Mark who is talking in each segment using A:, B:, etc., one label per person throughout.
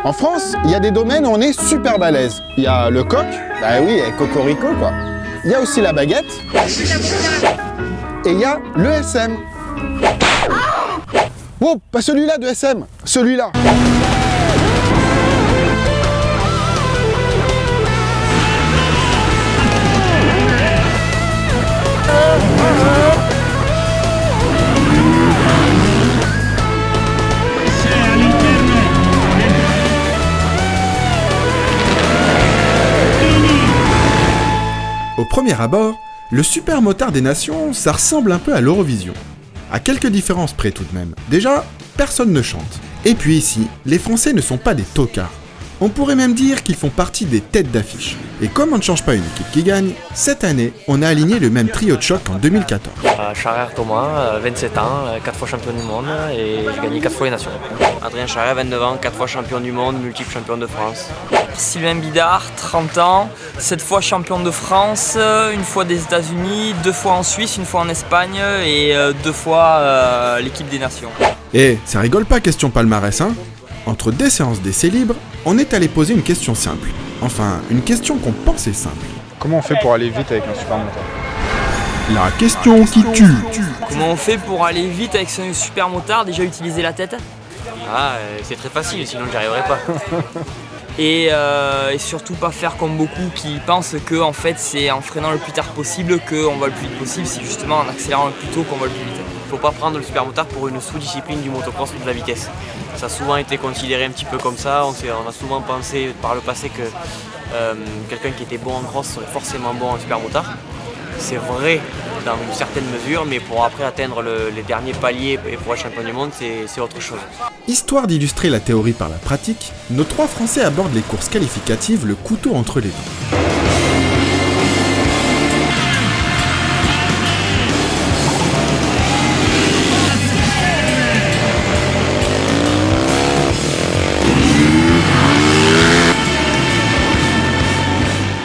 A: En France, il y a des domaines où on est super balèze. Il y a le coq, bah oui, cocorico quoi. Il y a aussi la baguette. Et il y a le SM. Oh, pas celui-là de SM, celui-là.
B: Au premier abord, le super motard des nations, ça ressemble un peu à l'Eurovision. À quelques différences près tout de même. Déjà, personne ne chante. Et puis ici, les Français ne sont pas des tocards. On pourrait même dire qu'ils font partie des têtes d'affiche. Et comme on ne change pas une équipe qui gagne, cette année, on a aligné le même trio de choc qu'en 2014.
C: Charrer Thomas, 27 ans, 4 fois champion du monde et j'ai gagné 4 fois les nations. Adrien Charrer, 29 ans, 4 fois champion du monde, multiple champion de France.
D: Sylvain Bidard, 30 ans, 7 fois champion de France, une fois des États-Unis, 2 fois en Suisse, une fois en Espagne et 2 fois l'équipe des nations.
B: Et ça rigole pas question palmarès, hein? Entre deux séances d'essais libres, on est allé poser une question simple. Enfin, une question qu'on pensait simple.
E: Comment on fait pour aller vite avec un super moteur?
B: La question qui tue.
D: Comment on fait pour aller vite avec son super motard? Déjà utiliser la tête
C: C'est très facile, sinon j'y arriverai pas.
D: et surtout pas faire comme beaucoup qui pensent que en fait c'est en freinant le plus tard possible qu'on va le plus vite possible, c'est justement en accélérant le plus tôt qu'on va le plus vite.
C: Faut pas prendre le super motard pour une sous-discipline du motocross ou de la vitesse. Ça a souvent été considéré un petit peu comme ça, on a souvent pensé par le passé que quelqu'un qui était bon en cross serait forcément bon en super motard. C'est vrai dans une certaine mesure, mais pour après atteindre les derniers paliers et pour être champion du monde, c'est autre chose.
B: Histoire d'illustrer la théorie par la pratique, nos 3 Français abordent les courses qualificatives le couteau entre les dents.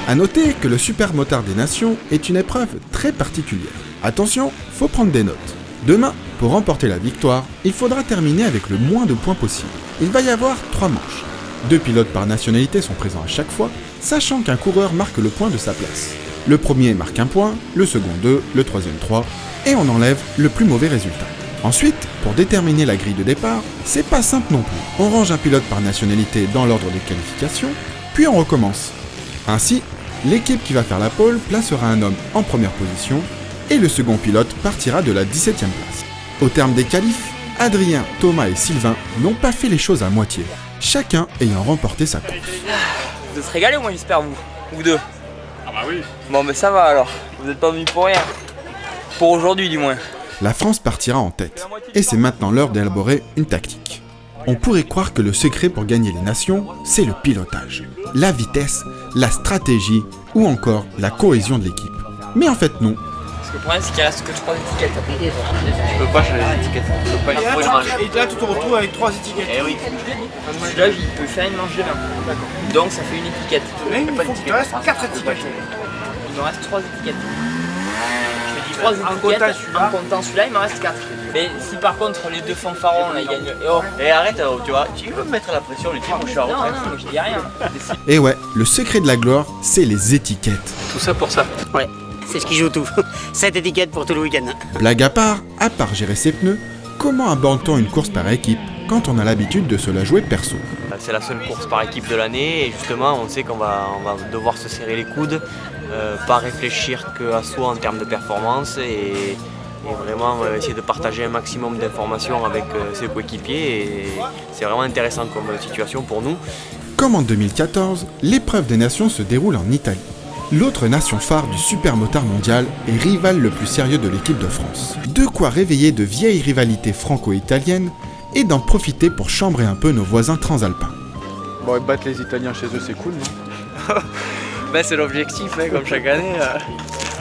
B: A noter que le super motard des nations est une épreuve très particulière. Attention, faut prendre des notes. Demain, pour remporter la victoire, il faudra terminer avec le moins de points possible. Il va y avoir 3 manches. 2 pilotes par nationalité sont présents à chaque fois, sachant qu'un coureur marque le point de sa place. Le premier marque 1 point, le second 2, le troisième 3, et on enlève le plus mauvais résultat. Ensuite, pour déterminer la grille de départ, c'est pas simple non plus. On range un pilote par nationalité dans l'ordre des qualifications, puis on recommence. Ainsi, l'équipe qui va faire la pole placera un homme en première position et le second pilote partira de la 17e place. Au terme des qualifs, Adrien, Thomas et Sylvain n'ont pas fait les choses à moitié, chacun ayant remporté sa course.
D: Vous êtes régalés moi j'espère vous deux?
E: Ah bah oui.
D: Bon mais ça va alors, vous n'êtes pas venus pour rien. Pour aujourd'hui du moins.
B: La France partira en tête, et c'est maintenant l'heure d'élaborer une tactique. On pourrait croire que le secret pour gagner les nations, c'est le pilotage, la vitesse, la stratégie ou encore la cohésion de l'équipe. Mais en fait non.
D: Parce que le problème c'est qu'il reste que 3 étiquettes.
C: Je peux pas changer les étiquettes, je peux pas les trouver le manche.
F: Et là tu te retrouves avec 3 étiquettes.
C: Eh oui.
D: Là il peut faire une manche de main. Donc ça fait une étiquette.
F: Là il faut qu'il te reste 4 étiquettes.
D: Il me reste 3 étiquettes. Je fais 3 étiquettes, en comptant celui-là il me reste 4. Mais si par contre les deux fanfarons là ils gagnent.
C: Et arrête, tu vois, tu veux me mettre la pression, les types, moi je suis à
D: Non,
C: retraite.
D: non, moi je dis rien.
B: Et ouais, le secret de la gloire, c'est les étiquettes.
C: Tout ça pour ça.
G: Ouais, c'est ce qui joue tout. 7 étiquettes pour tout le week-end.
B: Blague à part gérer ses pneus, comment aborde-t-on une course par équipe quand on a l'habitude de se la jouer perso?
C: C'est la seule course par équipe de l'année et justement on sait qu'on va devoir se serrer les coudes, pas réfléchir qu'à soi en termes de performance et vraiment essayer de partager un maximum d'informations avec ses coéquipiers et c'est vraiment intéressant comme situation pour nous.
B: Comme en 2014, l'épreuve des nations se déroule en Italie. L'autre nation phare du super motard mondial et rival le plus sérieux de l'équipe de France. De quoi réveiller de vieilles rivalités franco-italiennes et d'en profiter pour chambrer un peu nos voisins transalpins.
E: Bon, et battre les Italiens chez eux, c'est cool, non?
C: Ben, c'est l'objectif, hein, comme chaque année.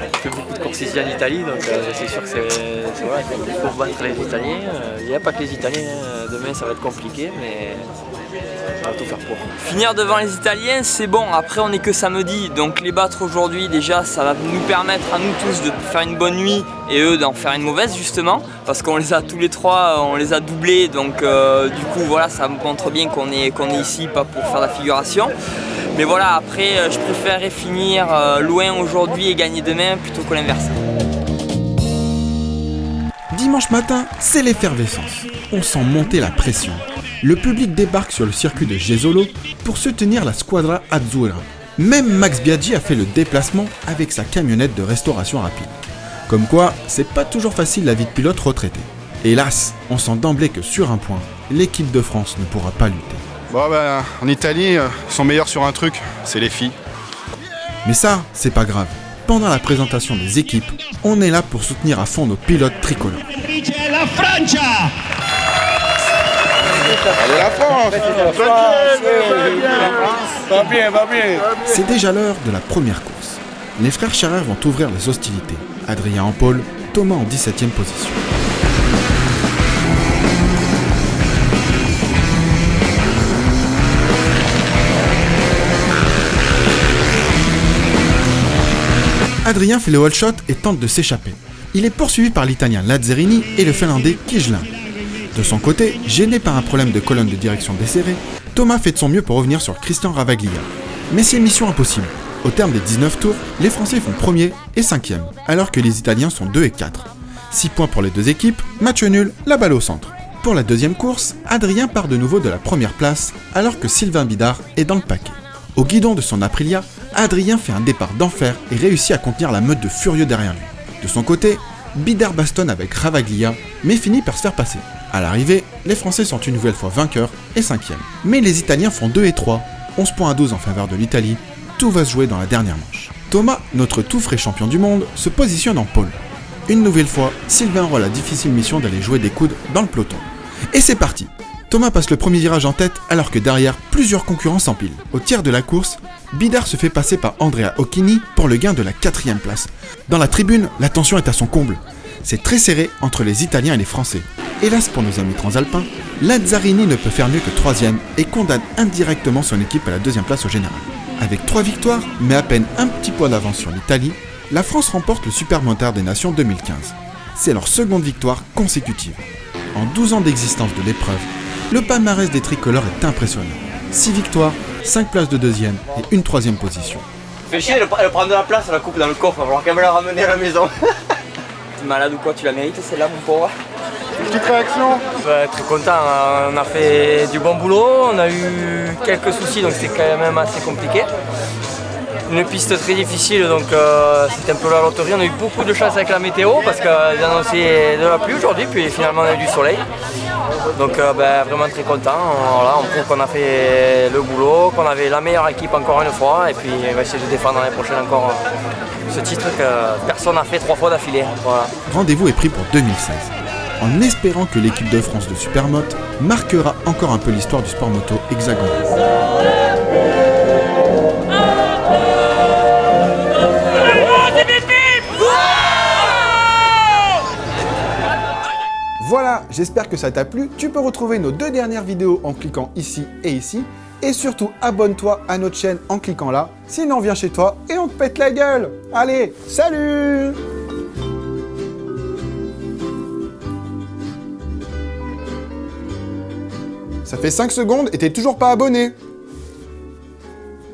C: Je fais beaucoup de courses ici en Italie, donc c'est sûr que il faut battre les Italiens. Il n'y a pas que les Italiens, demain ça va être compliqué, mais
E: On va tout faire pour.
D: Finir devant les Italiens, c'est bon. Après, on n'est que samedi, donc les battre aujourd'hui, déjà, ça va nous permettre à nous tous de faire une bonne nuit et eux d'en faire une mauvaise, justement, parce qu'on les a tous les trois, on les a doublés, donc du coup, voilà, ça me montre bien qu'on est ici, pas pour faire la figuration. Mais voilà, après, je préférerais finir loin aujourd'hui et gagner demain plutôt que l'inverse.
B: Dimanche matin, c'est l'effervescence. On sent monter la pression. Le public débarque sur le circuit de Jesolo pour soutenir la Squadra Azzurra. Même Max Biaggi a fait le déplacement avec sa camionnette de restauration rapide. Comme quoi, c'est pas toujours facile la vie de pilote retraité. Hélas, on sent d'emblée que sur un point, l'équipe de France ne pourra pas lutter.
H: Bon ben, en Italie, ils sont meilleurs sur un truc, c'est les filles.
B: Mais ça, c'est pas grave. Pendant la présentation des équipes, on est là pour soutenir à fond nos pilotes tricolores.
A: Allez la France!
H: Va bien, va bien.
B: C'est déjà l'heure de la première course. Les frères Schaerer vont ouvrir les hostilités. Adrien en pôle, Thomas en 17e position. Adrien fait le wall shot et tente de s'échapper. Il est poursuivi par l'Italien Lazzarini et le Finlandais Kijlin. De son côté, gêné par un problème de colonne de direction desserrée, Thomas fait de son mieux pour revenir sur Christian Ravaglia. Mais c'est mission impossible. Au terme des 19 tours, les Français font 1er et 5e, alors que les Italiens sont 2 et 4. 6 points pour les deux équipes, match nul, la balle au centre. Pour la deuxième course, Adrien part de nouveau de la première place, alors que Sylvain Bidard est dans le paquet. Au guidon de son Aprilia, Adrien fait un départ d'enfer et réussit à contenir la meute de furieux derrière lui. De son côté, Bidard bastonne avec Ravaglia, mais finit par se faire passer. À l'arrivée, les Français sont une nouvelle fois vainqueurs et 5e. Mais les Italiens font 2 et 3, 11 points à 12 en faveur de l'Italie. Tout va se jouer dans la dernière manche. Thomas, notre tout frais champion du monde, se positionne en pôle. Une nouvelle fois, Sylvain aura la difficile mission d'aller jouer des coudes dans le peloton. Et c'est parti! Thomas passe le premier virage en tête alors que derrière, plusieurs concurrents s'empilent. Au tiers de la course, Bidard se fait passer par Andrea Occhini pour le gain de la 4e place. Dans la tribune, la tension est à son comble. C'est très serré entre les Italiens et les Français. Hélas pour nos amis transalpins, Lazzarini ne peut faire mieux que 3e et condamne indirectement son équipe à la 2e place au général. Avec 3 victoires, mais à peine un petit point d'avance sur l'Italie, la France remporte le Super Motard des Nations 2015. C'est leur seconde victoire consécutive. En 12 ans d'existence de l'épreuve, le palmarès des tricolores est impressionnant. 6 victoires, 5 places de 2e et une 3e position.
C: Fais chier, elle prend de la place, la coupe dans le coffre, il va falloir quand même la ramener à la maison.
D: T'es malade ou quoi? Tu la mérites celle-là, mon pauvre?
H: Petite réaction.
I: Très content, on a fait du bon boulot, on a eu quelques soucis donc c'était quand même assez compliqué. Une piste très difficile donc c'était un peu la loterie, on a eu beaucoup de chance avec la météo parce qu'ils annonçaient de la pluie aujourd'hui puis finalement on a eu du soleil. Donc vraiment très content, voilà, on prouve qu'on a fait le boulot, qu'on avait la meilleure équipe encore une fois et puis on va essayer de défendre l'année prochaine encore ce titre que personne n'a fait 3 fois d'affilée. Voilà.
B: Rendez-vous est pris pour 2016. En espérant que l'équipe de France de Supermoto marquera encore un peu l'histoire du sport moto hexagonal. Voilà, j'espère que ça t'a plu. Tu peux retrouver nos 2 dernières vidéos en cliquant ici et ici. Et surtout, abonne-toi à notre chaîne en cliquant là. Sinon, on vient chez toi et on te pète la gueule. Allez, salut! Ça fait 5 secondes et t'es toujours pas abonné.